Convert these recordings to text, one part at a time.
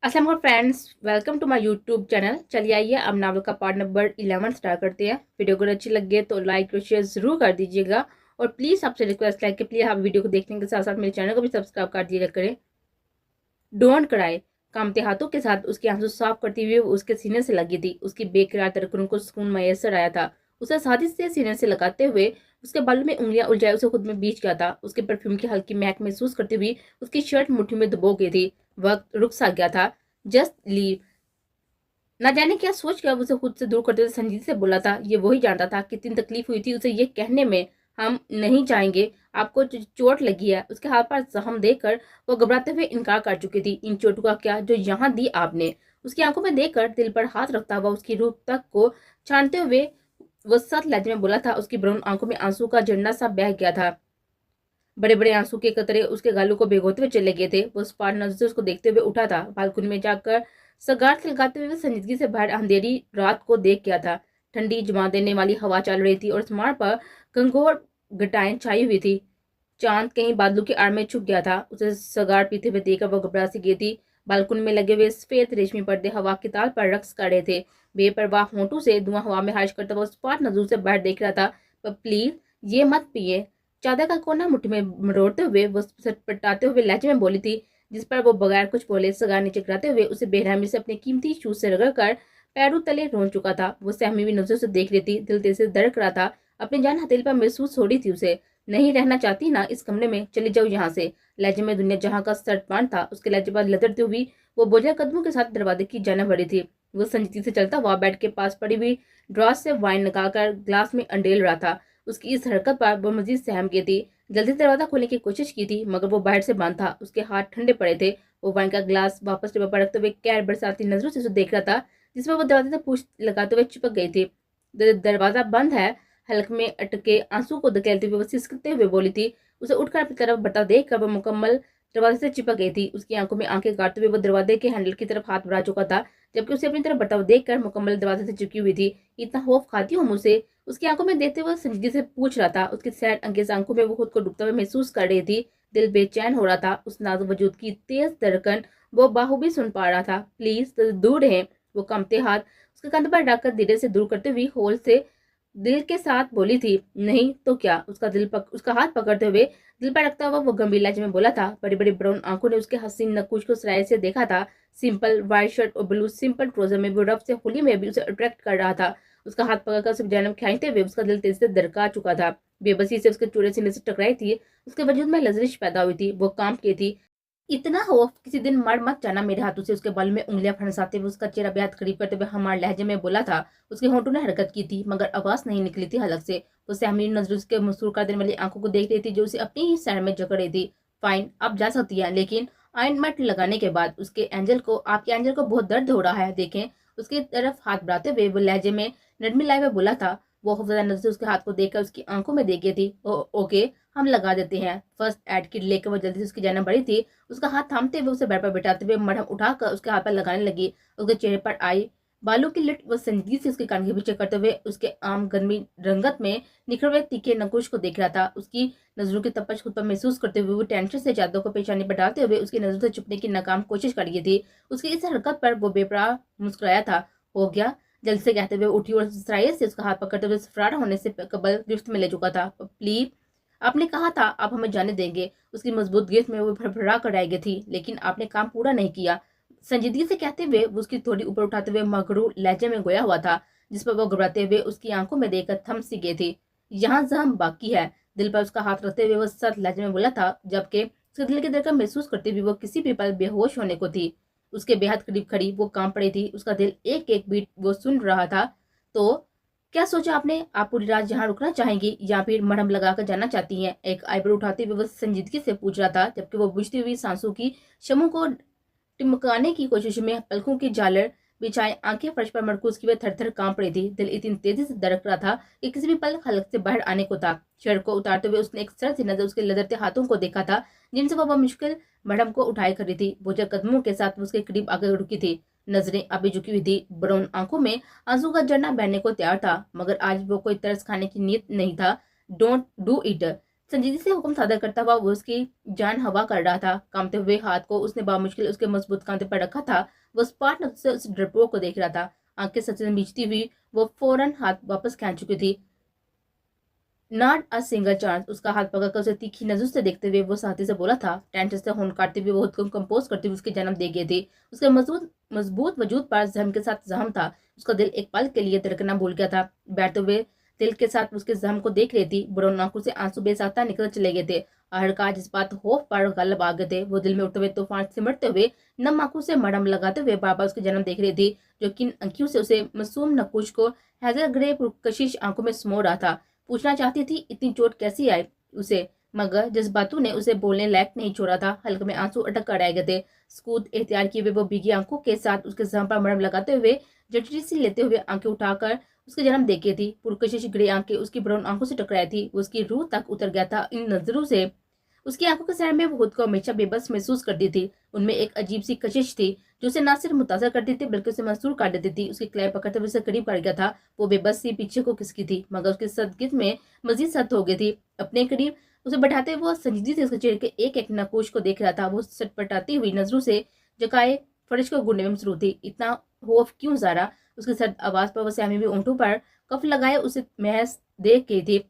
अस्सलाम friends, welcome to my YouTube channel. चलिए आइए अब नावल का पार्ट नंबर 11 स्टार्ट करते हैं। वीडियो अगर अच्छी लगे तो लाइक और शेयर जरूर कर दीजिएगा और प्लीज़ आपसे रिक्वेस्ट है कि प्लीज़ आप वीडियो को देखने के साथ साथ मेरे चैनल को भी सब्सक्राइब कर दिया करें। डोंट क्राई कामते हाथों के साथ उसके आंसू साफ करती हुई उसके सीने से लगी थी। उसकी बेकरार धड़कनों को सुकून मैसर आया था। उसे साजिश से सीने से लगाते हुए उसके बालों में उंगलियां उलझाए उसे खुद में बीच गया था। उसके परफ्यूम की हल्की महक महसूस करती हुई उसकी शर्ट मुट्ठी में दबो गई थी। वक्त रुक सा गया था। Just leave. ना जाने क्या सोच कर उसे खुद से दूर करते हुए संजीत से बोला था। ये वही जानता था कितनी तकलीफ हुई थी उसे ये कहने में। हम नहीं जाएंगे, आपको चोट लगी है। उसके हाथ पर जख्म देकर वो घबराते हुए इनकार कर चुकी थी। इन चोटों का क्या जो यहाँ दी आपने? उसकी आंखों में देखकर दिल पर हाथ रखता हुआ उसकी रूप तक को छानते हुए वो सख्त लहजे में बोला था। उसकी ब्राउन आंखों में आंसू का झरना सा बह गया था। बड़े बड़े आंसू के कतरे उसके गालों को भिगोते हुए चले गए थे। वो स्पार नजर से उसको देखते हुए उठा था। बालकनी में जाकर सगार खिलगाते हुए संजीदगी से बाहर अंधेरी रात को देख गया था। ठंडी जुमा देने वाली हवा चल रही थी और आसमान पर घनघोर घटाएं छाई हुई थी। चांद कहीं बादलों की आड़ में छुप गया था। उसे सगार पीते हुए देखकर वो घबरा सी गई थी। बालकनी में लगे हुए सफेद रेशमी पर्दे हवा की ताल पर रक्स कर रहे थे। बेपरवाह होंठों से धुआं हवा में हाश करता हुआ स्पाट नजर से बाहर देख रहा था। पर प्लीज ये मत पिए। चादर का कोना मुट्ठी में मरोड़ते हुए वो सटपटाते हुए लहजे में बोली थी, जिस पर वो बगैर कुछ बोले सगार नीचे गिराते हुए उसे बेरहमी से अपने कीमती शूज से रगड़कर पैरों तले रोन चुका था। वो सहमी हुई नजरों से देख रही थी। दिल तेज से धड़क रहा था। अपनी जान हथेली पर महसूस हो रही थी उसे। नहीं रहना चाहती ना इस कमरे में, चली जाओ यहाँ से। लहजे में दुनिया जहाँ का सर्टबान था। उसके लहजे पर लदड़ती हुई वो बोझल कदमों के साथ दरवाजे की जाने बढ़ी थी। वो संजीती से चलता हुआ बेड के पास पड़ी हुई ड्रॉस से वाइन निकालकर ग्लास में अंडेल रहा था। उसकी इस हरकत पर वो मजीद सहम गई थी। जल्दी से दरवाजा खोलने की कोशिश की थी मगर वो बाहर से बंद था। उसके हाथ ठंडे पड़े थे। वो वाइन का ग्लास वापस टेबल पर रखते हुए कैर बरसाती नजरों से उसे देख रहा था, जिसमें वो दरवाजे से पूछ लगाते हुए चिपक गई थी। दरवाजा बंद है। हलक में अटके आंसू को धकेलते हुए वो सिसकते हुए बोली थी। उसे उठकर अपनी तरफ बढ़ता देख कर वो मुकम्मल दरवाजे से चिपक गई थी। उसकी आंखों में आंखें गाड़ते हुए वो दरवाजे के हैंडल की तरफ हाथ बढ़ा चुका था, जबकि उसे अपनी तरफ बढ़ता हुआ देखकर मुकम्मल दरवाजे से चिपकी हुई थी। इतना खौफ खाती हूँ मुझसे? उसकी आंखों में देखते हुए संजीदगी से पूछ रहा था। उसकी सैड अंगेज आंखों में वो खुद को डूबता हुआ महसूस कर रही थी। दिल बेचैन हो रहा था। उस नाजुक वजूद की तेज धड़कन वो बाहु भी सुन पा रहा था। प्लीज दूर रहे। वो कंपते हाथ उसके कंध पर रखकर धीरे से दूर करते हुए होल से दिल के साथ बोली थी। नहीं तो क्या? उसका हाथ पकड़ते हुए दिल पर रखता हुआ वो गंभीर लहजे में बोला था। बड़ी बड़ी ब्राउन आंखों ने उसके हसीन नकुश को सराय से देखा था। सिंपल व्हाइट शर्ट और ब्लू सिंपल ट्राउजर में वो रफ से होली में भी उसे अट्रैक्ट कर रहा था। उसका हाथ पकड़कर उसे जन्म खींचते हुए उसका दिल तेजी से धड़का चुका था। बेबसी से उसके चूड़े सीने से टकराई थी। उसके वजूद में लजरिश पैदा हुई थी। वो कांप की थी। इतना खौफ किसी दिन मर मत जाना मेरे हाथों से। उसके बालों में उंगलियां फंसाते हुए उसका चेहरा बेहद करीब करते हुए हमारे लहजे में बोला था। उसके होंठों ने हरकत की थी मगर आवाज नहीं निकली थी हलक से। वो सहमी नजरों उसके मसूर कर देने वाली आंखों को देख रही थी जो उसे अपनी ही सैर में जकड़ रही थी। फाइन, अब जा सकती है, लेकिन ऑइंटमेंट लगाने के बाद। आपके एंजल को बहुत दर्द हो रहा है, देखें। उसकी तरफ हाथ बढ़ाते हुए वो लहजे में नरमी लाए हुए बोला था। वो खौफजदा नजर से उसके हाथ को देखकर उसकी आंखों में देख गई थी। ओके, हम लगा देते हैं। फर्स्ट एड किट लेकर वो जल्दी से उसकी जाना बढ़ी थी। उसका हाथ थामते हुए उसे बेड पर बिठाते हुए मरहम उठाकर उसके हाथ पर लगाने लगी। उसके चेहरे पर आई बालों की लिट वो संजीदगी से उसके कान के पीछे करते हुए उसके आम गर्मी रंगत में निखरे हुए तीखे नकुश को देख रहा था। उसकी नजरों की तपश खुद पर महसूस करते हुए वो टेंशन से चादरों को पेशानी पर डालते हुए उसकी नजरों से छुपने की नाकाम कोशिश कर रही थी। उसकी इस हरकत पर वो बेपराह मुस्कुराया था। हो गया, जल्द से कहते हुए उठी और सराय से उसका हाथ पकड़ते हुए फरार होने से कबल गिरफ्त में ले चुका था। प्लीज, आपने कहा था आप हमें जाने देंगे। उसकी मजबूत गिरफ्त में वो फड़फड़ा कर रह गई थी, लेकिन आपने काम पूरा नहीं किया। संजीदगी से कहते हुए वो उसकी थोड़ी ऊपर उठाते हुए मगरू लहजे में गोया हुआ था, जिस पर वो घबराते हुए उसकी आंखों में देखकर थम सी गई थी। यहाँ जहम बाकी है। दिल पर उसका हाथ रखते हुए वो सख्त लहजे में बोला था, जबकि उसके दिल की धड़कन महसूस करते हुए वो किसी भी पल बेहोश होने को थी। उसके बेहद करीब खड़ी वो कांप पड़ी थी। उसका दिल एक एक बीट वो सुन रहा था। तो क्या सोचा आपने? आप पूरी रात यहाँ रुकना चाहेंगी या फिर मरहम लगाकर जाना चाहती हैं? एक आईब्रो उठाते हुए वो संजीदगी से पूछ रहा था, जबकि वो बुझती हुई सांसों की शमों को टिमकाने की कोशिश में पलकों की झालर बिछाए आंखें फर्श पर मरकूज की वह थर थर कांप रही थी। दिल इतनी तेजी से धड़क रहा था कि किसी भी पल हलक से बाहर आने को था। शर्ट को उतारते हुए उसने एक सरल सी नजर उसके लदरते हाथों को देखा था, जिनसे वह मुश्किल मैडम को उठाए खड़ी थी। बोझल कदमों के साथ उसके करीब आगे रुकी थी। नजरें अभी झुकी हुई थी। ब्राउन आंखों में आंसू का झरना बहने को तैयार था, मगर आज वो कोई तरस खाने की नीयत नहीं था। Don't do it. संजीदगी से हुक्म सादर करता हुआ वो उसकी जान हवा कर रहा था। कांपते हुए हाथ को उसने बामुश्किल उसके मजबूत कांधे पर रखा था। वो स्पार्ट नजर से उस डरपोक को देख रहा था। आंखें सच में बीचती हुई वो फौरन हाथ वापस खींच चुकी थी। Not a single chance. उसका हाथ पकड़कर उसे तीखी नजर से देखते हुए वो साथी से बोला था। टेंशन से होंठ काटते हुए वो खुद को कंपोज करते हुए उसके जन्म दे गए थे। उसके मजबूत मजबूत वजूद पर जहम के साथ जहम था। उसका दिल एक पल के लिए धड़कना भूल गया था। बैठते हुए दिल के साथ उसके जहम को देख रही थी। बुढ़ों आंखों से आंसू बेसाख्ता निकल चले गए थे। आहड़का जज्बात खौफ पर गलब आ गए थे। वो दिल में उठते हुए तूफान सिमटते हुए नम आंखों से मरहम लगाते हुए बार बार उसके जन्म देख रही थी, जो किन अंकियों से उसे मासूम नकुश को हैजर ग्रे कशिश आंखों में समो रहा था। पूछना चाहती थी इतनी चोट कैसी आई उसे, मगर जज्बातों ने उसे बोलने लायक नहीं छोड़ा था। हल्के में आंसू अटक कर रह गए थे। स्कूद एहतियार किए हुए वो भीगी आंखों के साथ उसके जहम पर मरहम लगाते हुए जटरी सी लेते हुए आंखें उठाकर उसके जन्म देखे थी। पुरकशिश ग्रे आंखें उसकी ब्राउन आंखों से टकराई थी। वो उसकी रूह तक उतर गया था इन नजरों से। उसकी आंखों के सैर में वो खुद को हमेशा बेबस महसूस करती थी। उनमें एक अजीब सी कशिश थी जो उसे न सिर्फ मुतासर करती थी बल्कि उसे मसूर कर देती थी। उसकी क्लाई पकड़ते हुए उसे करीब कर गया था। वो बेबस सी पीछे को खिसकी थी, मगर उसके सदगित में मजीद सख्त हो गई थी। अपने करीब उसे बैठाते हुए वो संजीदगी से उसके चेहरे के एक एक नकोश को देख रहा था। वो सटपटाती हुई नजरों से जकाए फर्श को घूरने में मसरूफ थी। इतना खौफ क्यों ज़ारा? उसकी सर्द आवाज पर वो सहमी हुई ऊँटों पर कफ लगाए उसे महज देख गई थी।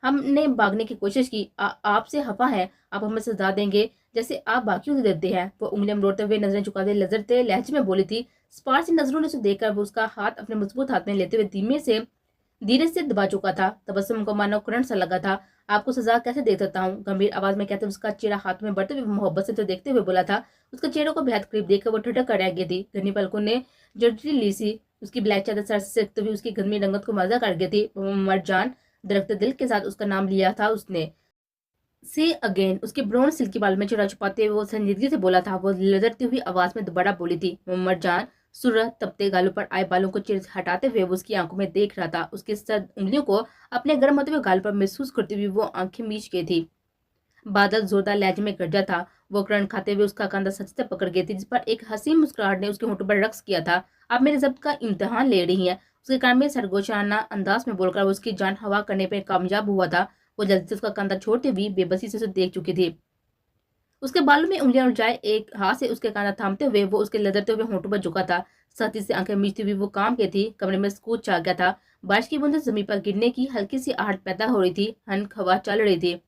हमने भागने की कोशिश की। आपसे हफा है, आप हमें सजा देंगे जैसे आप बाकियों से देते हैं। वो उंगलियां मरोड़ते हुए नजरें झुकाते लजरते लहजे में बोली थी। स्पार्सी नजरों ने उसे देखकर वो उसका हाथ अपने मजबूत हाथ में लेते हुए धीरे से दबा चुका था। तबस्सुम को मानो करंट सा लगा था। आपको सजा कैसे दे सकता हूँ? गंभीर आवाज में कहते उसका चेहरा हाथ में बढ़ते हुए मोहब्बत से तो देखते हुए बोला था। उसके चेहरे को बेहद करीब देखकर वो ठिठक कर रह गई थी। घनी पलकों ने जटरी ली सी उसकी ब्लैक चादर सर से सिरकते हुए उसकी गंदी रंगत को मजा कर गई थी। मरजान दरख्त दिल के साथ उसका नाम लिया था उसने। से अगेन उसके ब्राउन सिल्की बाल में चुरा छुपाते हुए वो संजीदगी से बोला था। वो लदरती हुई आवाज में दोबारा बोली थी। मोहम्मद जान सुरह तपते गालों पर आए बालों को चिर हटाते हुए वो उसकी आंखों में देख रहा था। उसके सद उंगलियों को अपने गर्म होते हुए गाल पर महसूस करते हुए वो आंखें मीच गई थी। बादल जोरदार लहजे में गरजा था। वो करण खाते हुए उसका कंधा सच से पकड़ गई थी, जिस पर एक हसीन मुस्कुराहट ने उसके होठों पर रक्स किया था। आप मेरे जब्त का इम्तिहान ले रही हैं? उसके कान में सरगोशाना अंदाज में बोलकर वो उसकी जान हवा करने पर कामयाब हुआ था। वो जल्दी से उसका कंधा छोड़ती हुई बेबसी से उसे देख चुकी थी। उसके बालों में उंगलियां उलझाए एक हाथ से उसके कंधा थामते हुए वो उसके लदरते हुए होठों पर झुका था। सती से आंखें मीचती हुई वो काम के थी। कमरे में कूद चा गया था। बारिश की बूंदें जमीन पर गिरने की हल्की सी आहट पैदा हो रही थी। हन हवा चल रही थी।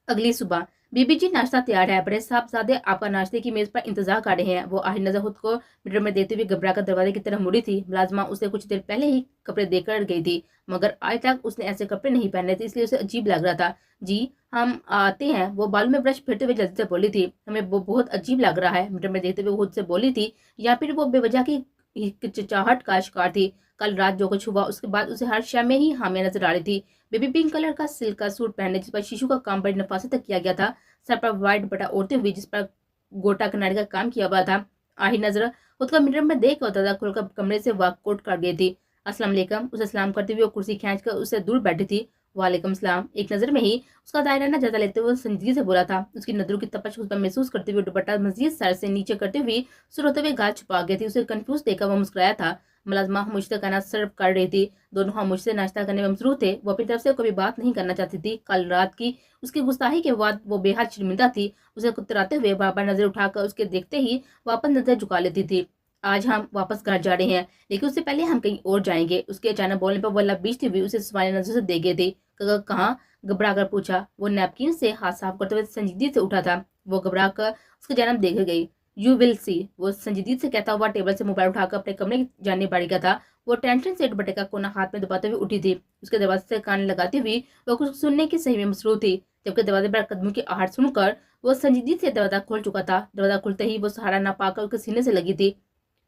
अगली सुबह बीबी जी नाश्ता तैयार है, बड़े साहबजादे आपका नाश्ते की मेज पर इंतजार कर रहे हैं। वो आहिर नजर खुद को मिरर में देते हुए घबरा कर दरवाजे की तरफ मुड़ी थी। मुलाजमा उसे कुछ देर पहले ही कपड़े देकर गई थी, मगर आज तक उसने ऐसे कपड़े नहीं पहने थे, इसलिए उसे अजीब लग रहा था। जी हम आते हैं, वो बालों में ब्रश फेरते हुए जल्दी से बोली थी। हमें वो बहुत अजीब लग रहा है, मिरर में देखते हुए खुद से बोली थी, या फिर वो बेवजह की हिचकिचाहट का शिकार थी। कल रात जो कुछ हुआ उसके बाद उसे हर शय में ही हामिया नजर आ रही थी। बेबी पिंक कलर का सिल्क का सूट पहने जिस पर शीशू का काम बड़ी नफासत तक किया गया था। सर पर व्हाइट बटा ओढ़ते हुए जिस पर गोटा किनारे का काम किया हुआ था। आही नजर खुद को मिरर में देख होता था खुलकर कमरे से वॉकआउट कर गई थी। अस्सलाम वालेकुम उसे सलाम करते हुए वो कुर्सी खींचकर उससे दूर बैठी थी। वालेकुम सलाम। एक नजर में ही उसका दायरा न ज्यादा लेते हुए संजीदगी से बोला था। उसकी नजरों की तपश उस पर महसूस करते हुए दुपट्टा मजीद सर से नीचे करते हुए सुर होते हुए गाल छुपा गई थी। उसे कंफ्यूज देखकर वो मुस्कुराया था। मुलाजमा मुझसे खाना सर्व कर रही थी। दोनों हम मुझसे नाश्ता करने में मसरूफ थे। वो अपनी तरफ से कोई बात नहीं करना चाहती थी। कल रात की उसकी गुस्ताखी के बाद वो बेहद शर्मिंदा थी। उसे कुतराते हुए बार बार नजर उठाकर उसके देखते ही वापस नजर झुका लेती थी। आज हम वापस घर जा रहे हैं, लेकिन उससे पहले हम कहीं और जाएंगे। उसके अचानक बोलने पर वो लबीजती हुई उसे सवाल नजर से देख गई थी। कहाँ? घबरा कर पूछा। वो नैपकिन से हाथ साफ करते हुए संजीदगी से उठा था। वो घबरा कर उसका जन्म देख गई। यू विल सी, वो संजीदगी से कहता हुआ टेबल से मोबाइल उठाकर अपने कमरे जाने बाड़ी का था। वो टेंशन से दुपट्टे का कोना हाथ में दबाते हुए उठी थी। उसके दरवाजे से कान लगाती हुई वो कुछ सुनने की सही में मसरूफ थी, जबकि दरवाजे पर कदमों की आहट सुनकर वो संजीदगी से दरवाजा खोल चुका था। दरवाजा खुलते ही वो सहारा ना पाकर उसके सीने से लगी थी।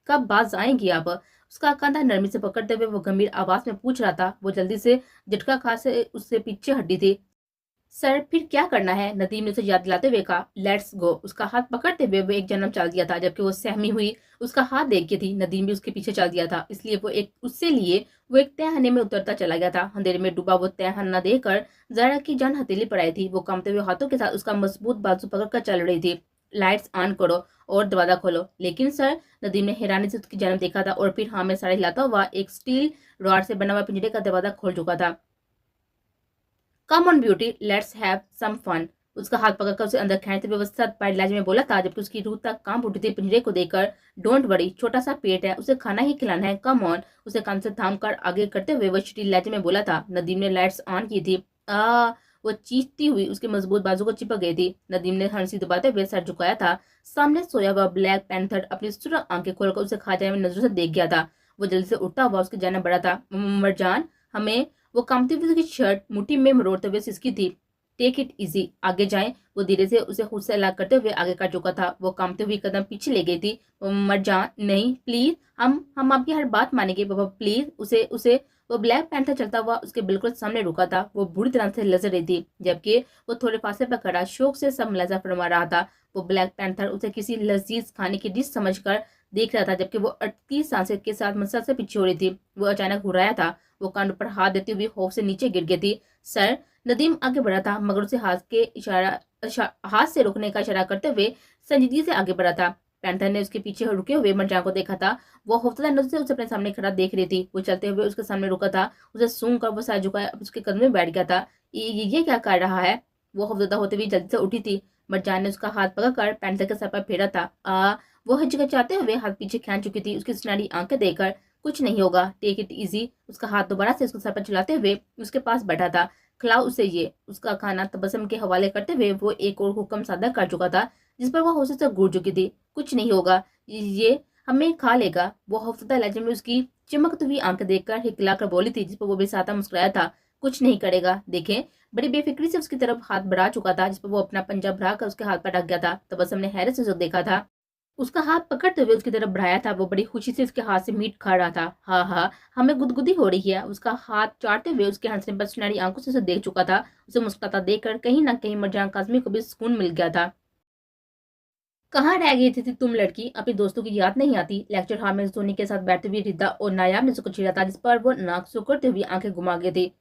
कब बाज आएंगी आप? उसका कंधा नरमी से पकड़ते हुए वो गंभीर आवाज में पूछ रहा था। वो जल्दी से झटका खा से उससे पीछे हटी थी। सर फिर क्या करना है? नदीम ने उसे याद दिलाते हुए कहा। Let's go. उसका हाथ पकड़ते हुए वो एक जन्म चल दिया था। जबकि वो सहमी हुई उसका हाथ देख के थी, नदीम भी उसके पीछे चल दिया था। इसलिए वो एक उससे लिए वो एक तहखाने में उतरता चला गया था। अंधेरे में डूबा वो तहखाना देखकर जरा की जान हथेली पर आई थी। वो कांपते हुए हाथों के साथ उसका मजबूत बाजू पकड़कर चल रही थी। लाइट्स ऑन करो और दरवाजा खोलो। लेकिन सर, नदीम ने हैरानी से उसकी जन्म देखा था और फिर हाँ में साड़ी हिलाता हुआ एक स्टील रॉड से बना हुआ पिंजरे का दरवाजा खोल चुका था। Come on beauty, let's have some fun. उसका हाथ पकड़कर उसे अंदर खींचते हुए वह पैड लहजे में बोला था, जबकि उसकी रूह तक कांप उठी थी पिंजरे को देखकर। डोंट वरी, छोटा सा पेट है, उसे खाना ही खिलाना है, कम ऑन। उसे कान से थाम कर आगे करते हुए वह श्रील लहजे में बोला था। नदीम ने लाइट्स ऑन की थी। आ वो चीखती हुई उसके मजबूत बाजू को चिपक गई थी। नदीम ने हंसी दबाते हुए सर झुकाया था। सामने सोया हुआ ब्लैक पैंथर अपनी सुरख आंखें खोलकर उसे खा जाने में नजरों से देख गया था। वो जल्दी से उठता हुआ उसके जाना बढ़ा था। मरजान, हमें। वो कांपती हुई उसकी शर्ट मुट्ठी में मरोड़ते हुए सिसकी थी। टेक इट इजी, आगे जाएं। वो धीरे से उसे खुद से अलग करते हुए आगे कर चुका था। वो कांपते हुए कदम पीछे ले गई थी। मरजान, नहीं प्लीज, हम आपकी हर बात मानेंगे बाबा, प्लीज। उसे उसे वो ब्लैक पैंथर चलता हुआ उसके बिल्कुल सामने रुका था। वो बुरी तरह से लजर रही थी, जबकि वो थोड़े फासले पर खड़ा शौक से सब मुलाजा फरमा रहा था। वो ब्लैक पैंथर उसे किसी लजीज खाने की डिश समझकर देख रहा था, जबकि वो अटकी सांसें के साथ मसल से पीछे हो रही थी। वो अचानक घुराया था। वो कान पर हाथ देती हुई खौफ से नीचे गिर गई थी। सर। नदीम आगे बढ़ा था, मगर उसे हाथ से रोकने का इशारा करते हुए संजीदगी से आगे बढ़ा था। पैंथर ने उसके पीछे रुके हुए मरजान को देखा था। वो खौफजदा नजर से उसे अपने सामने खड़ा देख रही थी। वो चलते हुए उसके सामने रुका था। उसे सूंघ कर वो सर झुकाया उसके कदम में बैठ गया था। ये क्या कर रहा है? वो खौफजदा होते हुए जल्दी से उठी थी। मरजान ने उसका हाथ पकड़कर पैंथर के सर पर फेरा था। वो हिचकिचाते हुए हाथ पीछे खींच चुकी थी। उसकी सुनहरी आंखें देखकर, कुछ नहीं होगा, टेक इट इजी। उसका हाथ दोबारा से उसके सर पर चलाते हुए उसके पास बैठा था। खिलाओ उसे ये। उसका खाना तबस्सुम के हवाले करते हुए वो एक और हुक्म सादा कर चुका था, जिस पर वो होश से घूर चुकी थी। कुछ नहीं होगा, ये हमें खा लेगा। वो खौफजदा लहजे में उसकी चमकती हुई आंखें देखकर हिकला कर बोली थी, जिस पर वो बेसाता मुस्कुराया था। कुछ नहीं करेगा, देखें। बड़ी बेफिक्री से उसकी तरफ हाथ बढ़ा चुका था, जिस पर वो अपना पंजा बढ़ा कर उसके हाथ पर ढक गया था। तबस्सुम ने हैरत से उसे देखा था। उसका हाथ पकड़ते हुए उसकी तरफ बढ़ाया था। वो बड़ी खुशी से उसके हाथ से मीट खा रहा था। हाँ हाँ, हमें गुदगुदी हो रही है। उसका हाथ चाटते हुए उसके हंसने पर सुनहरी आंखों से उसे देख चुका था। उसे मुस्कुराता देखकर कहीं ना कहीं मरजान काजमी को भी सुकून मिल गया था। कहाँ रह गई थी तुम लड़की? अपने दोस्तों की याद नहीं आती? लेक्चर हॉल में सोनी के साथ बैठते हुए रिद्धा और नायाब ने उसको छेड़ा था, जिस पर वो नाक सुकड़ते हुए आंखें घुमा गई थी।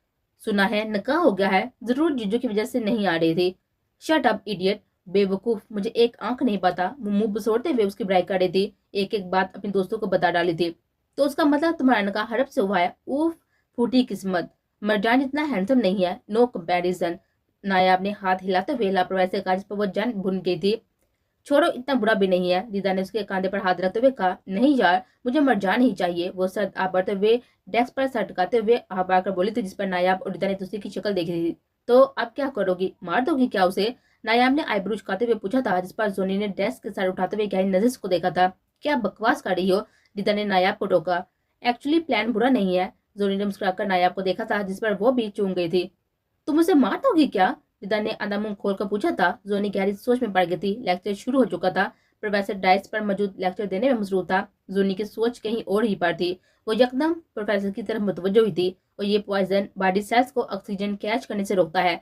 सुना है नकाह हो गया है? जरूर जीजू की वजह से नहीं आ रही थी। शट अप इडियट, बेवकूफ, मुझे एक आंख नहीं पता। वो मुंह बसोड़ते हुए उसकी बुराई कर रही थी। एक एक बात अपने दोस्तों को बता डाली थी। तो उसका मतलब तुम्हारा नकाह हड़प से हुआ है? उफ, फूटी किस्मत। मरजान इतना हैंडसम नहीं है, नो कंपैरिजन। नायाब ने हाथ हिलाते हुए लापरवाही से कहा, जिस पर वो जान भुन गई थी। छोड़ो, इतना बुरा भी नहीं है। दीदा ने उसके कंधे पर हाथ रखते हुए कहा। नहीं यार, मुझे मरजान ही चाहिए। वो सर बढ़ते हुए डेस्क पर सर टिकाते हुए आबार कर बोली थी, जिस पर नायाब और दीदा ने दूसरी की शक्ल देखी थी। तो अब क्या करोगी? मार दोगी क्या उसे? नायाब ने आईब्रो झुकाते हुए पूछा था, जिस पर जोनी ने डेस्क के सर उठाते हुए गहरी नजर को देखा था। क्या बकवास कर रही हो? दीदा ने नायाब को टोका। एक्चुअली प्लान बुरा नहीं है। जोनी ने मुस्कुराकर नायाब को देखा था, जिस पर वो भी चूम गई थी। तुम उसे मार दोगी क्या? रिदा ने आधा मुंह खोलकर पूछा था। जोनी गहरी सोच में पड़ गई थी। लेक्चर शुरू हो चुका था। प्रोफेसर डाइस पर मौजूद लेक्चर देने में मसरूफ था। जोनी की सोच कहीं और ही पर थी। वो यकदम प्रोफेसर की तरफ मुतवज्जो हुई थी। और ये पॉइजन बॉडी सेल्स को ऑक्सीजन कैच करने से रोकता है।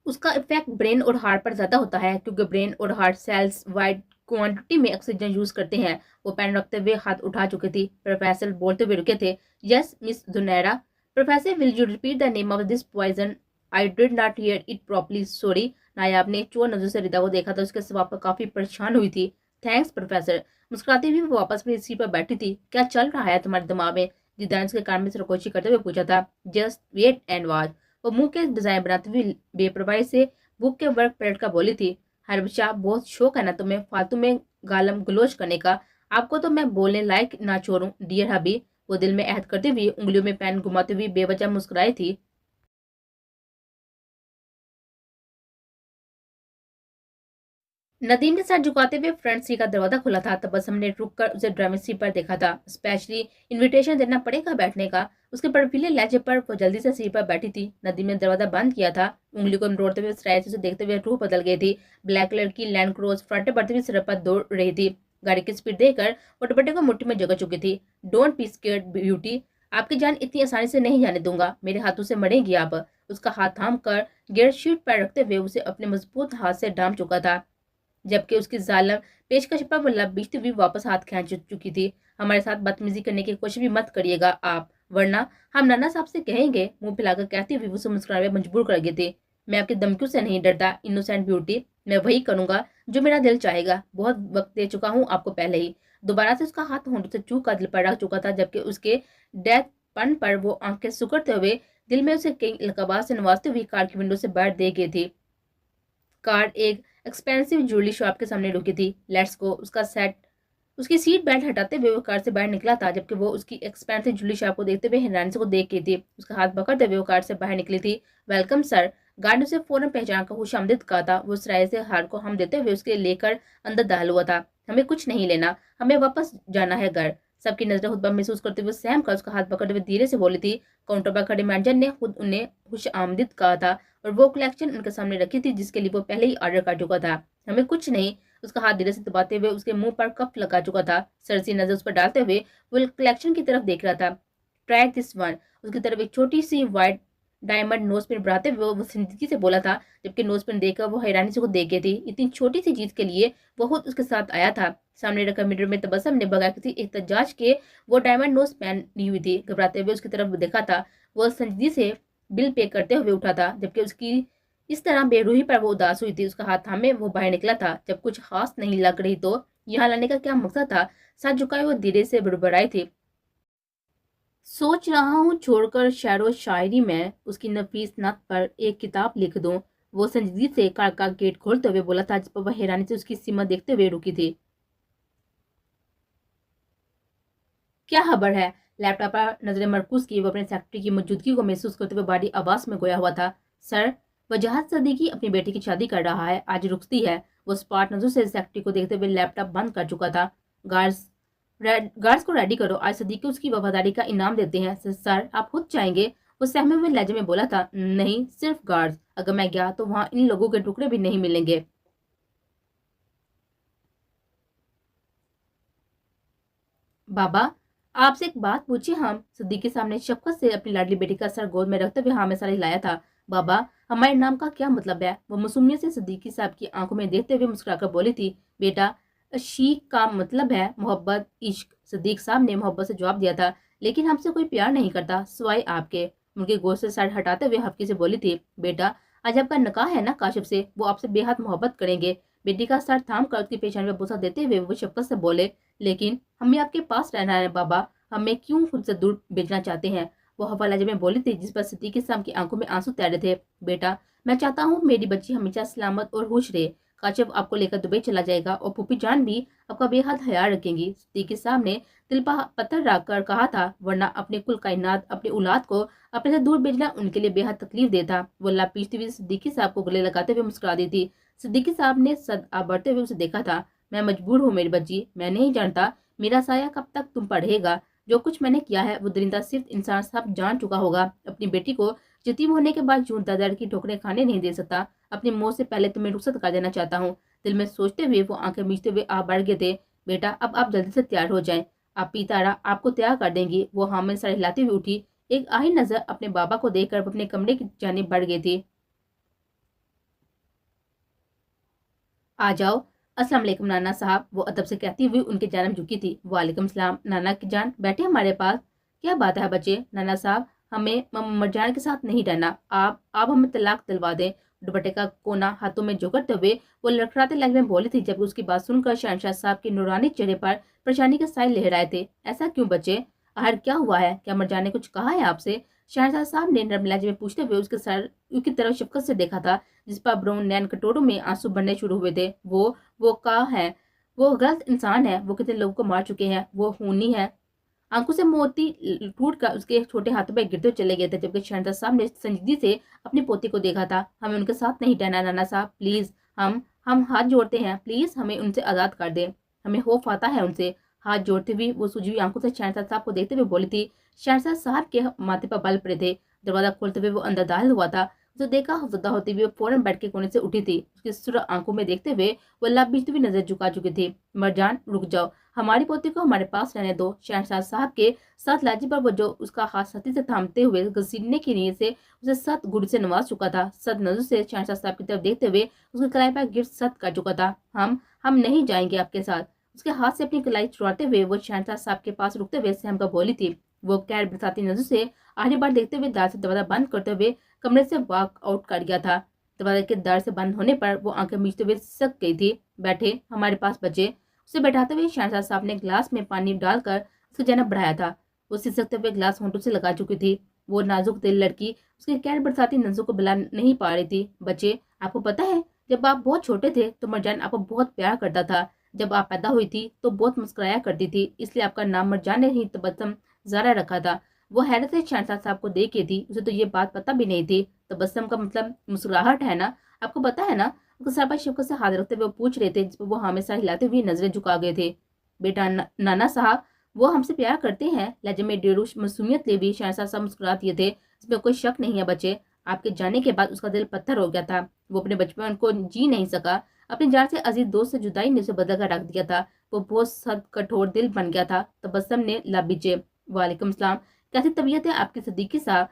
उसका इफेक्ट ब्रेन और हार्ट पर ज्यादा होता है, क्योंकि ब्रेन और हार्ट सेल्स वाइड क्वांटिटी में ऑक्सीजन यूज करते हैं। वो पेन रखते हुए हाथ उठा चुके थे। प्रोफेसर बोलते हुए रुके थे। Yes miss Junaira. Professor, will you repeat the name of this poison? I did not hear it properly, sorry. Nayab ने चोर नजर से रिदा को देखा था। उसके स्वभाव पर काफी परेशान हुई थी। Thanks professor. मुस्कुराती हुई वो वापस अपनी सीट पर बैठी थी। क्या चल रहा है तुम्हारे दिमाग में? रिदा ने उसके कान में सरकोशी करते हुए पूछा था। Just wait and watch. वो मुंह के डिजाइन बनाते हुए बेपरवाही से बुक के वर्क पलट कर बोली थी। हरबशा, बहुत शौक है ना तुम्हें फालतू में गालम गलोच करने का? आपको तो मैं बोलने लायक ना छोड़ूं डियर हबी। वो दिल में अहद करती हुई उंगलियों में पेन घुमाती हुई बेवजह मुस्कुराई थी। नदीम ने सर झुकाते हुए फ्रंट सीट का दरवाजा खुला था। तबस्सुम ने रुक कर उसे ड्राइविंग सीट पर देखा था। स्पेशली इनविटेशन देना पड़ेगा बैठने का। उसके बर्फीले लहजे पर वो जल्दी से सीट पर बैठी थी। नदीम ने दरवाजा बंद किया था। उंगली को मरोड़ते हुए स्ट्राइक से देखते हुए रूह बदल गई थी। ब्लैक कलर की लैंड क्रूज फ्रंट में बढ़ती हुई सड़क पर दौड़ रही थी। गाड़ी की स्पीड देखकर वो दुपट्टे को मुट्ठी में जगह चुकी थी। डोंट बी स्केर्ड ब्यूटी, आपकी जान इतनी आसानी से नहीं जाने दूंगा। मेरे हाथों से मरेगी आप। उसका हाथ थाम कर गियर शीट पर रखते हुए उसे अपने मजबूत हाथ से डाम चुका था, जबकि उसकी जालिम पेशकश पर वो लबीजती हुई वापस हाथ खींच चुकी थी। हमारे साथ बदतमीजी करने की कोशिश भी मत करिएगा आप, वरना हम नाना साहब से कहेंगे। मुंह फैलाकर कहती हुई उसे मुस्कुराने में मजबूर कर गई थी। मैं आपकी धमकियों से नहीं डरता इनोसेंट ब्यूटी। मैं वही करूंगा जो मेरा दिल चाहेगा। बहुत वक्त दे चुका हूँ आपको पहले ही। दोबारा से उसका हाथ होंठ से चूक कर दिल पर रख चुका था, जबकि उसके डेथ पन पर वो आंखें सुकड़ते हुए दिल में उसे कई लकाबात से नवाजते हुए कार की विंडो से बाहर दे गई थी। कार एक एक्सपेंसिव ज्वेलरी शॉप के सामने रुकी थी। लेट्स गो उसका सेट उसकी सीट बेल्ट हटाते हुए वो कार से बाहर निकला था, जबकि वो उसकी एक्सपेंसिव ज्वेलरी शॉप को देखते हुए हैरानी से को देख रही थी। उसका हाथ पकड़ते हुए वो कार से बाहर निकली थी। वेलकम सर, गार्ड ने उसे फौरन पहचान कर खुशामदीद कहा था। वो सराय से हार को हम देते हुए उसके लेकर अंदर दाखिल हुआ था। हमें कुछ नहीं लेना, हमें वापस जाना है घर। सबकी नजरें खुतबा महसूस करते हुए सहम कर उसका हाथ पकड़ते हुए धीरे से बोली थी। काउंटर पर खड़े मैनेजर ने खुद उन्हें खुशामदीद कहा था और वो कलेक्शन उनके सामने रखी थी जिसके लिए वो पहले ही ऑर्डर कर चुका था। हमें कुछ नहीं, उसका हाथ धीरे से दबाते हुए उसके मुंह पर कफ लगा चुका था। सरसी नजर उस पर डालते हुए वो कलेक्शन की तरफ देख रहा था। ट्राई दिस वन, उसकी तरफ एक छोटी सी व्हाइट डायमंड नोज पिन बढ़ाते हुए वो संजीदगी से बोला था, जबकि नोज पिन देखकर वो हैरानी से को देख गई थी। इतनी छोटी सी चीज के लिए वो खुद उसके साथ आया था। सामने रखा मिरर में तबस्सुम ने बगैर किसी एहतजाज के वो डायमंड नोज पहनी हुई थी। घबराते हुए उसकी तरफ देखा था। वो संजीदगी से बिल पे करते हुए उठा था, जबकि उसकी इस तरह बेरूही पर वो उदास हुई थी। उसका हाथ थामे वो बाहर निकला था। जब कुछ खास नहीं लग रही तो यहाँ लाने का क्या मकसद था? साथ झुकाए वो धीरे से बड़बड़ाई थी। सोच रहा हूँ छोड़कर शेरो शायरी में उसकी नफीस नत पर एक किताब लिख दूं। वो संजीदगी से कार का गेट खोलते हुए बोला था, जिस पर वह हैरानी से उसकी सीमा देखते हुए रुकी थी। क्या खबर है? लैपटॉप पर नजरें मरकूज की वो अपने सेक्रेटरी की मौजूदगी को महसूस करते हुए बारी आवाज में गोया हुआ था। सर, वजाहत सदीकी अपनी बेटी की शादी कर रहा है, आज रुकती है। वो स्पॉट नजर से सेक्रेटरी को देखते हुए लैपटॉप बंद कर चुका था। गार्ड्स को रेडी करो, आज सदीकी उसकी वफादारी का इनाम देते हैं। सर, आप खुद जाएंगे? वो सहमे हुए लहजे में बोला था। नहीं, सिर्फ गार्ड्स। अगर मैं गया तो वहां इन लोगों के टुकड़े भी नहीं मिलेंगे। बाबा, आपसे एक बात पूछी हम? सिद्दीक के सामने शफकत से अपनी लाडली बेटी का सर गोद में रखते हुए हाँ में सर हिलाया था। बाबा, हमारे नाम का क्या मतलब है? वो मासूमियत से सिद्दीकी साहब की आंखों में देखते हुए मुस्कुराकर बोली थी। बेटा, शीख का मतलब है मोहब्बत, इश्क। सिद्दीक साहब ने मोहब्बत से जवाब दिया था। लेकिन हमसे कोई प्यार नहीं करता सिवाय आपके। उनके गोद से सर हटाते हुए हफ्की से बोली थी। बेटा, आज आपका निकाह है ना काशिफ से, वो आपसे बेहद मोहब्बत करेंगे। बेटी का सर थाम कर उसकी पेशानी में बुसा देते हुए वो शफकत से बोले। लेकिन हमें आपके पास रहना है बाबा, हमें क्यों खुद से दूर भेजना चाहते हैं? वो हवाला जब में बोली थी, जिस पर सिद्दीकी साहब की आंखों में आंसू तैर रहे थे। बेटा, मैं चाहता हूँ मेरी बच्ची हमेशा सलामत और खुश रहे। काशिफ आपको लेकर दुबई चला जाएगा और पुप्पी जान भी आपका बेहद ख्याल रखेंगी। सिद्दीकी साहब ने दिल पर पत्थर रख कर कहा था, वरना अपने कुल कायनात, अपनी औलाद को अपने से दूर भेजना उनके लिए बेहद तकलीफ देता। वो अल्लाह पीछती हुई सिद्दीकी साहब को गले लगाते हुए मुस्कुरा दी थी। सिद्दीकी साहब ने सद बढ़ते हुए उसे देखा था। मैं मजबूर हूँ मेरी बच्ची, मैं नहीं जानता मेरा साया कब तक तुम पढ़ेगा। जो कुछ मैंने किया है वो दरिंदा सिर्फ इंसान साहब जान चुका होगा। अपनी बेटी को यतीम होने के बाद यूं दर की ठोकरें खाने नहीं दे सकता। अपनी मौत से पहले तुम्हें रुखसत कर देना चाहता हूँ। दिल में सोचते हुए वो आंखें मीचते हुए आ बढ़ गए थे। बेटा, अब आप जल्दी से तैयार हो जाएं, आप पीतारा आपको तैयार कर देंगी। वो हामिद सर हिलाती हुई उठी। एक आही नजर अपने बाबा को देखकर अपने कमरे की जानिब बढ़ गई थी। आ जाओ। अस्सलाम वालेकुम नाना साहब, वो अदब से कहती हुई उनके जानब झुकी थी। वालेकुम सलाम नाना की जान, बैठे हमारे पास। क्या बात है बच्चे? नाना साहब, हमें मरजान के साथ नहीं रहना। आप हमें तलाक दिलवा दें। दुपट्टे का कोना हाथों में जोड़ते हुए वो लड़खड़ाते लहजे में बोली थी, जब उसकी बात सुनकर शहनशाह साहब के नूरानी चेहरे पर परेशानी के साए लहराए थे। ऐसा क्यों बच्चे? आखिर क्या हुआ है? क्या मरजान ने कुछ कहा है आपसे? शहनशाह साहब ने नरम लहजे में पूछते हुए उसके सर की तरफ शफकत से देखा था, जिस पर ब्राउन नैन कटोरों में आंसू बनने शुरू हुए थे। वो कहा है, वो गलत इंसान है। वो कितने लोगों को मार चुके हैं। वो खूनी है। आंखों से मोती टूट कर उसके छोटे हाथों में गिरते चले गए थे, जबकि शहनशाह साहब ने संजीदगी से अपनी पोती को देखा था। हमें उनके साथ नहीं रहना नाना साहब, प्लीज। हम हाथ जोड़ते हैं, प्लीज हमें उनसे आजाद कर दें। हमें खौफ आता है उनसे। हाथ जोड़ते हुए वो सूजी हुई आंखों से शहनशाह साहब को देखते हुए बोली थी। शहनशाह साहब के माथे पर बल पड़े थे। दरवाजा खोलते हुए वो अंदर दाखिल हुआ था। उसे देखा हफ्ता होती हुई फौरन बैठ के कोने से उठी थी। उसकी सुर आंखों में देखते हुए वो लबीचती हुई नजर झुका चुकी थी। मरजान, रुक जाओ, हमारी पोती को हमारे पास रहने दो। शहनशाह साहब के साथ लाजी पर वो जो उसका हाथ सती से थामते हुए घसीटने की नीयत से उसे सत गुड़ से नवाज चुका था। सत नजर से शहनशाह साहब की तरफ देखते हुए उसके कलाई पर गिर सत कर चुका था। हम नहीं जाएंगे आपके साथ। उसके हाथ से अपनी कलाई छुड़ाते हुए वो शहनशाह साहब के पास रुकते हुए सहम का बोली थी। वो कैर बरसाती नजर से आखिरी बार देखते हुए दार से दरवाजा बंद करते हुए कमरे से वॉक आउट कर गया था। दरवाजे के दर से बंद होने पर वो आंखें मीचते हुए सक गई थी। बैठे हमारे पास बचे। उसे बैठाते हुए शहनशाह साहब ने ग्लास में पानी डालकर उसकी जन्नत बढ़ाया था। वो सिसकते हुए ग्लास होंठों से लगा चुकी थी। वो नाजुक दिल लड़की उसके गैर बरसाती नजरों को बुला नहीं पा रही थी। बच्चे, आपको पता है, जब आप बहुत छोटे थे तो मरजान आपको बहुत प्यार करता था। जब आप पैदा हुई थी तो बहुत मुस्कुराया करती थी, इसलिए आपका नाम मरजान ने ही तबस्सुम ज़ारा रखा था। वो हैरत से शहनशाह साहब को देख रही थी, उसे तो ये बात पता भी नहीं थी। तबस्सुम का मतलब मुस्कुराहट है ना, आपको पता है ना। उसके सर पर शिवकत से हाथ रखते हुए वो पूछ रहे थे, जिस पर वो हमेशा हिलाते हुए नजरें झुका गए थे। बेटा नाना साहब, वो हमसे प्यार करते हैं, लहजे में डेरू मासूमियत ले भी शहनशाह साहब मुस्कुरा दिए थे। इसमें कोई शक नहीं है बच्चे। आपके जाने के बाद उसका दिल पत्थर हो गया था। वो अपने बचपन को जी नहीं सका। अपनी जान से अजीज दोस्त से जुदाई ने उसे बदल कर रख दिया था। वो बहुत सख्त कठोर दिल बन गया था। तबस्सुम ने लाबिजे, वालेकुम सलाम, कैसी तबीयत है आपकी सदीकी साहब।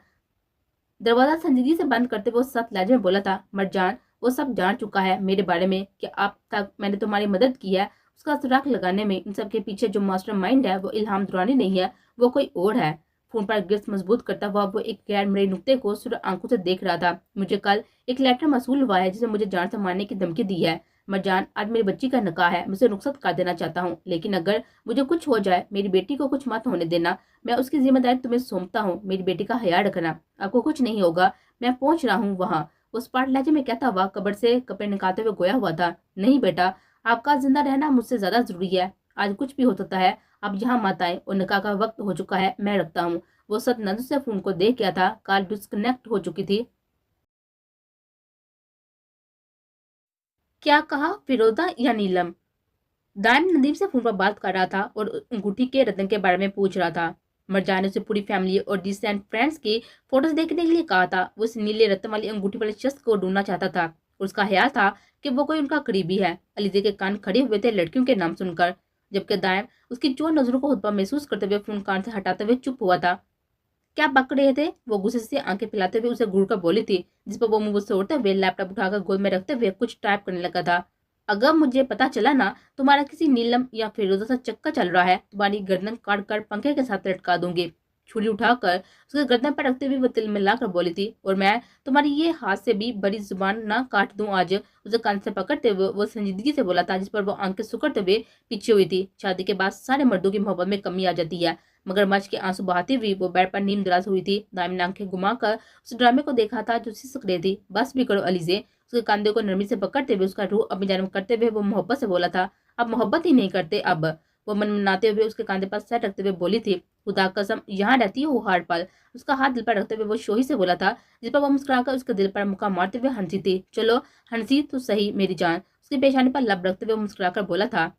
दरवाजा संजीदगी से बंद करते वो सख्त लहजे में बोला था, मरजान, वो सब जान चुका है मेरे बारे में कि अब तक मैंने तुम्हारी मदद की है। उसका सुराग लगाने में इन सब के पीछे जो मास्टर माइंड है वो इल्हाम दुरानी नहीं है, वो कोई और है। फोन पर गिर्स मजबूत करता हुआ वो एक गैर मरे नुक्ते को सुर आंखों से देख रहा था। मुझे कल एक लेटर मसूल हुआ है जिसने मुझे जान से मारने की धमकी दी है। मरजान, आज मेरी बच्ची का निकाह है, मैं उसे रुखसत कर देना चाहता हूँ, लेकिन अगर मुझे कुछ हो जाए, मेरी बेटी को कुछ मत होने देना। मैं उसकी जिम्मेदारी तुम्हें सौंपता हूँ। मेरी बेटी का ख्याल रखना। आपको कुछ नहीं होगा, मैं पहुंच रहा हूँ वहां। उस पाट लहजे में कहता हुआ कब्र से कपड़े निकालते हुए गोया हुआ था। नहीं बेटा, आपका जिंदा रहना मुझसे ज्यादा जरूरी है। आज कुछ भी हो सकता है, आप यहाँ मत आए और निकाह का वक्त हो चुका है, मैं रखता हूँ। वो सत नजर से फोन को देख गया था। कॉल डिस्कनेक्ट हो चुकी थी। क्या कहा, फिरोजा या नीलम? दाइम नदीम से फोन पर बात कर रहा था और अंगूठी के रत्न के बारे में पूछ रहा था। मरजान ने उसे पूरी फैमिली और डिस्टेंट फ्रेंड्स की फोटोज देखने के लिए कहा था। वो उस नीले रत्न वाली अंगूठी वाले शख्स को ढूंढना चाहता था और उसका ख्याल था कि वो कोई उनका करीबी है। अलीजे के कान खड़े हुए थे लड़कियों के नाम सुनकर, जबकि दाइम उसकी चोर नजरों को हुतबा महसूस करते हुए फोन कान से हटाते हुए चुप हुआ था। क्या पकड़ रहे थे? वो गुस्से से आंखें फैलाते हुए उसे घूर कर बोली थी, जिस पर वो मुंह तोड़ते हुए लैपटॉप उठाकर गोद में रखते हुए कुछ टाइप करने लगा था। अगर मुझे पता चला ना तुम्हारा किसी नीलम या फिरोजा सा चक्कर चल रहा है, तुम्हारी गर्दन काट कर पंखे के साथ लटका दूंगी। छुरी उठाकर उसके गर्दन पर रखते हुए वो तिल मिलाकर बोली थी, और मैं तुम्हारी ये हाथ से भी बड़ी जुबान ना काट दूं आज। उसे कान से पकड़ते हुए वो संजीदगी से बोला था, जिस पर वो आंखें सुकड़ते हुए पीछे हुई थी। शादी के बाद सारे मर्दों की मोहब्बत में कमी आ जाती है। मगरमच्छ के आंसू बहाती हुई वो बेड पर नीम दराज हुई थी। दामिनी ने आंखें घुमाकर उस ड्रामे को देखा था जो सिसक रही थी। बस भी करो अलीजे। उसके कंधे को नरमी से पकड़ते हुए उसका रूह अपनी जानब करते हुए वो मोहब्बत से बोला था, अब मोहब्बत ही नहीं करते अब। वो मन मनाते हुए उसके कंधे पर सर रखते हुए बोली थी, खुदा कसम यहाँ रहती हो हर पल। उसका हाथ दिल पर रखते हुए वो शोही से बोला था, जिस पर वो मुस्कुराकर उसके दिल पर मुक्का मारते हुए हंसी थी। चलो हंसी तो सही मेरी जान। उसकी पेशानी पर लब रखते हुए मुस्कुराकर बोला था।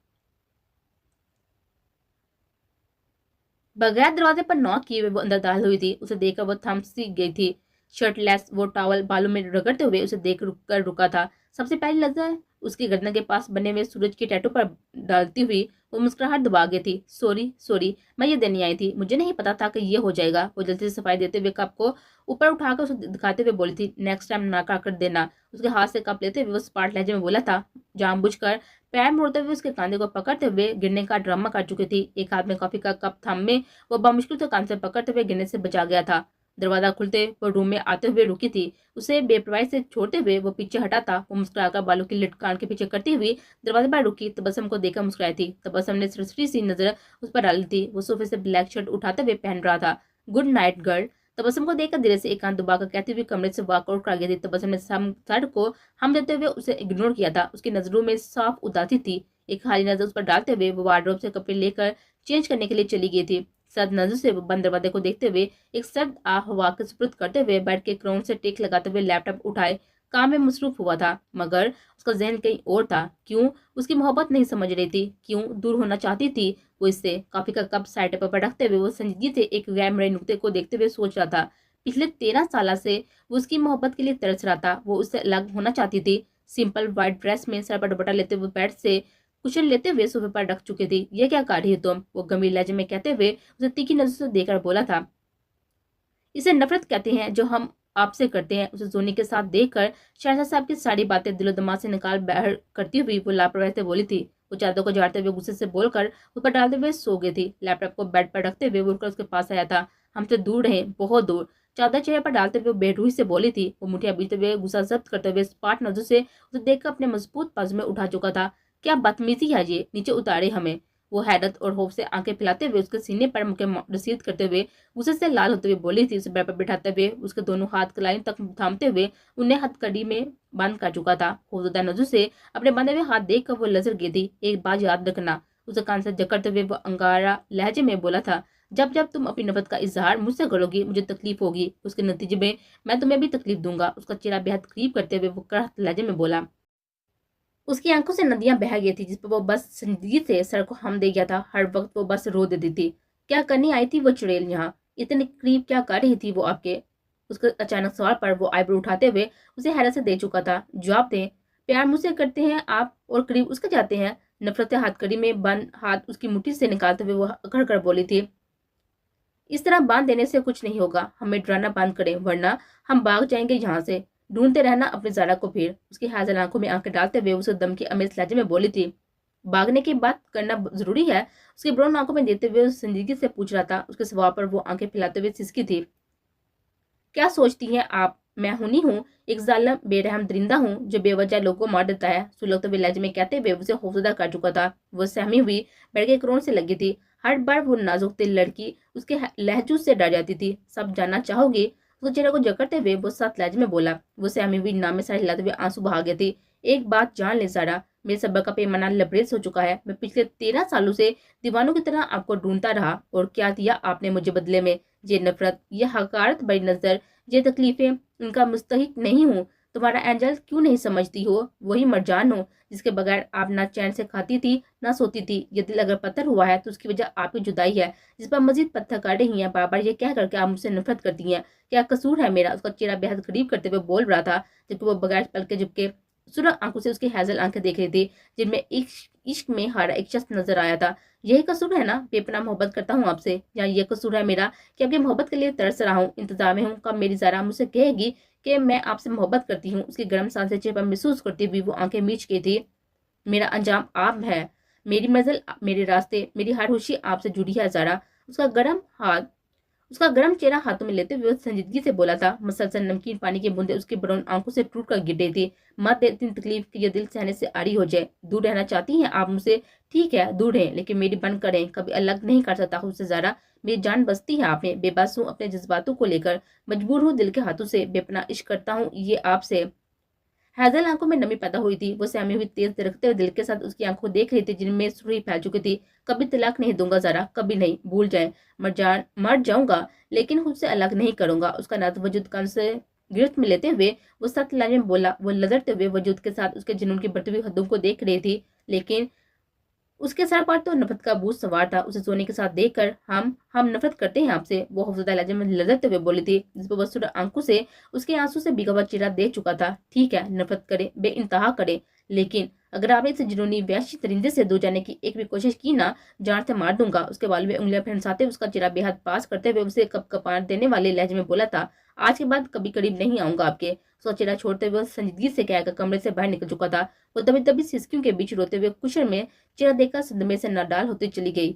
बगैर दरवाजे पर नॉक किए हुए वो अंदर दाखिल हुई थी। उसे देखकर वो थम सी गई थी। शर्टलेस वो टॉवल बालों में रगड़ते हुए उसे देख रुका था। सबसे पहली नजर उसकी गर्दन के पास बने हुए सूरज की टैटू पर डालती हुई वो मुस्कुराहट दबा गई थी। सॉरी सॉरी, मैं ये देने आई थी, मुझे नहीं पता था कि ये हो जाएगा। वो जल्दी से सफाई देते हुए कप को ऊपर उठाकर उसे दिखाते हुए बोली थी, नेक्स्ट टाइम ना कर देना। उसके हाथ से कप लेते हुए वो स्पार्ट लहजे में बोला था, जानबूझकर पैर मोड़ते हुए उसके कंधे को पकड़ते हुए गिरने का ड्रामा कर चुकी थी। एक हाथ में कॉफी का कप थामे वो बामुश्किल से कान से पकड़ते हुए गिरने से बचा गया था। दरवाजा खुलते वो रूम में आते हुए रुकी थी। उसे बेपरवाही से छोड़ते हुए वो पीछे हटा था। वो मुस्कुराकर बालों की लिट कान के पीछे करती हुई दरवाजे पर रुकी। तबस्सुम को देखकर मुस्कुराई थी। तबस्सुम ने सरसरी सी नजर उस पर डाली थी। वो सोफे से ब्लैक शर्ट उठाते हुए पहन रहा था। Good night girl. तबस्सुम को देखकर धीरे से एक हाथ दबाकर कहती हुई कमरे से वॉकआउट कर गई थी। तबस्सुम ने सर को हम देते हुए उसे इग्नोर किया था। उसकी नजरों में साफ उदासी थी। एक खाली नजर उस पर डालते हुए वो वार्डरोब से कपड़े लेकर चेंज करने के लिए चली गई थी। सर्द नजर से वो बंद दरवाजे को देखते हुए एक सर्द हवा के सुपुर्द करते हुए बेड के क्राउन से टेक लगाते हुए लैपटॉप उठाए काम में मसरूफ हुआ था। मगर उसका जहन कहीं और था। क्यों उसकी मोहब्बत नहीं समझ रही थी? क्यों दूर होना चाहती थी वो इससे? कॉफी का कप साइड टेबल पर रखते हुए वो संजीदगी से एक गैर मरे नुक्ते को देखते हुए सोच रहा था। पिछले 13 साल से वो उसकी मोहब्बत के लिए तरस रहा था। वो उससे अलग होना चाहती थी। सिंपल व्हाइट ड्रेस में सर पर दुपट्टा लेते हुए बेड से कुशन लेते हुए सोफे पर रख चुकी थी। ये क्या कर रही हो तुम? वो गंभीर लहजे में कहते हुए उसे तीखी नजर से देखकर बोला था, इसे नफरत कहते हैं जो हम आपसे करते हैं। उसे सोनी के साथ देखकर शहजाद साहब की सारी बातें दिलो दिमाग से निकाल बाहर करती हुई वो लापरवाही से बोली थी। वो चादर को झाड़ते हुए गुस्से से बोलकर उस पर डालते हुए सो गई थी। लैपटॉप को बेड पर रखते हुए वो उठकर उसके पास आया था। हमसे दूर रहे, बहुत दूर। चादर चेहरे पर डालते हुए बेरूही से बोली थी। वो मुठिया बीते हुए गुस्सा जब्त करते हुए स्पाट नजर से उसे देखकर अपने मजबूत पास में उठा चुका था। क्या बदतमीजी है ये, नीचे उतारे हमें। वो हैरत और खौफ से आंखें फैलाते हुए उसके सीने पर मुके रसीद करते हुए गुस्से से लाल होते हुए बोली थी। उसे बेड पर बिठाते हुए उसके दोनों हाथ कलाई तक थामते हुए उन्हें हथकड़ी में बंद कर चुका था। खौफजदा नजर से अपने बंधे हुए हाथ देख कर वो लजर गई थी। एक बात याद रखना, उसे कान से जकड़ते हुए वो अंगारा लहजे में बोला था, जब जब तुम अपनी नफरत का इजहार मुझसे करोगी मुझे तकलीफ होगी, उसके नतीजे में मैं तुम्हें भी तकलीफ दूंगा। उसका चेहरा बेहद करीब करते हुए वो कड़क लहजे में बोला। उसकी आंखों से नदियां बह गई थी, जिस पर वो बस संजीदगी से सर को हम दे गया था। हर वक्त वो बस रो देती थी। क्या करनी आई थी वो चुड़ैल यहाँ, इतने करीब क्या कर रही थी वो आपके? उसके अचानक सवाल पर वो आईब्रो उठाते हुए उसे हैरत से दे चुका था। जवाब दें, प्यार मुझसे करते हैं आप और करीब उसके जाते हैं? नफरत हथकड़ी में बंद हाथ उसकी मुट्ठी से निकालते हुए वो अकड़ कर बोली थी, इस तरह बांध देने से कुछ नहीं होगा, हमें डराना बंद करें वरना हम भाग जाएंगे यहाँ से। ढूंढते रहना अपनी ज़ारा को। फिर उसकी हाजिर आंखों में आंखें डालते हुए उसे दम की अमेज लहजे में बोली थी, भागने की बात करना जरूरी है? उसकी ब्राउन आंखों में देते हुए संजीदगी से पूछ रहा था। उसके सवाल पर वो आंखें फैलाते हुए सिसकी थी, क्या सोचती हैं आप मैं हुनी हूँ? एक जालिम बेरहम दरिंदा हूँ जो बेवजह लोगों को मार देता है। सुलगते हुए लहजे में कहते हुए उसे खौफजदा कर चुका था। वो सहमी हुई बैठ के क्रोन से लगी थी। हर बार वो नाजुक दिल लड़की उसके लहजू से डर जाती थी। सब जानना चाहोगी? उसके चेहरे को जकड़ते हुए वो सख्त लहजे में बोला। वो सहमी हुई नाम में सारी हिलाते हुए आंसू बहा गई थी। एक बात जान ले सारा, मेरे सब्र का पैमाना लबरेज हो चुका है। मैं पिछले 13 सालों से दीवानों की तरह आपको ढूंढता रहा और क्या दिया आपने मुझे बदले में? ये नफरत, ये हकारत बड़ी नजर, ये तकलीफें, इनका मुस्तहिक नहीं हूँ। तुम्हारा एंजल क्यों नहीं समझती हो? वही मरजान हो जिसके बगैर आप ना चैन से खाती थी ना सोती थी। ये दिल अगर पत्थर हुआ है तो उसकी वजह आपकी जुदाई है, जिस पर मजीद पत्थर काट रही हैं। बार बार ये कह करके आप मुझसे नफरत करती हैं। क्या कसूर है मेरा? उसका चेहरा बेहद करीब करते हुए बोल रहा था, जबकि वो बगैर पलके झपके सुरख आंखों से उसकी हैजल आंखें देख रही थी, जिनमें इश्क में हारा एक शख्स नजर आया था। यही कसूर है ना? बेपनाह मोहब्बत करता हूँ आपसे, या ये कसूर है मेरा कि आपकी मोहब्बत के लिए तरस रहा हूँ, इंतजार में हूँ कब मेरी ज़ारा मुझसे कहेगी कि मैं आपसे मोहब्बत करती हूँ। उसकी गर्म सांसें चेहरे पर महसूस करती हुई वो आंखें मीच गई थी। मेरा अंजाम आप है, मेरी मंजिल, मेरे रास्ते, मेरी हर खुशी आपसे जुड़ी है ज़ारा। उसका गर्म चेहरा हाथों में लेते हुए संजीदगी से बोला था। मसलसल नमकीन पानी की बूंदें उसकी ब्राउन आंखों से टूट कर गिर रही थी। मत दे इतनी तकलीफ कि ये दिल सहने से आरी हो जाए। दूर रहना चाहती हैं आप मुझसे? ठीक है दूर रहें, लेकिन मेरी बन करें, कभी अलग नहीं कर सकता खुद से ज़ारा। मेरी जान बसती है आपने, बेबस हूँ अपने जज्बातों को लेकर, मजबूर हूँ दिल के हाथों से, बेपनाह इश्क करता हूँ ये आपसे। हैदल आंखों में नमी पैदा हुई थी। वो सहमी हुई तेज तिरकते हुए दिल के साथ उसकी आंखों देख रही थी, जिनमें सुर्खी फैल चुकी थी। कभी तलाक नहीं दूंगा ज़ारा, कभी नहीं, भूल जाए, मर जाऊंगा लेकिन खुद से अलग नहीं करूंगा। उसका नात वजूद कान से गिरफ्त में लेते हुए वो सख्त लहजे में बोला। वो लदरते हुए वजूद के साथ उसके जुनून की बढ़ती हुई हदों को देख रही थी, लेकिन उसके सर पर तो नफरत का बोझ सवार था। उसे सोने के साथ देखकर हम नफरत करते हैं आपसे, वो खौफजदा लहजे में लदरते हुए बोली थी, जिस पर वसुर आंखों से उसके आंसू से भीगा हुआ चेहरा देख चुका था। ठीक है नफरत करे, बेइंतहा करे, लेकिन अगर आपने इस जुनूनी वैश्य परिंदे से दूर जाने की एक भी कोशिश की ना, जान से मार दूंगा। उसके बाल में उंगलियां फंसाते उसका चेहरा बेहद पास करते हुए उसे कपार देने वाले लहजे में बोला था, आज के बाद कभी करीब नहीं आऊंगा आपके। उसका चेहरा छोड़ते हुए संजीदगी से कहकर कमरे से बाहर निकल चुका था। वो दबी दबी सिसकियों के बीच रोते हुए कुशर में चेहरा देखकर सदमे से नाडाल होती चली गई।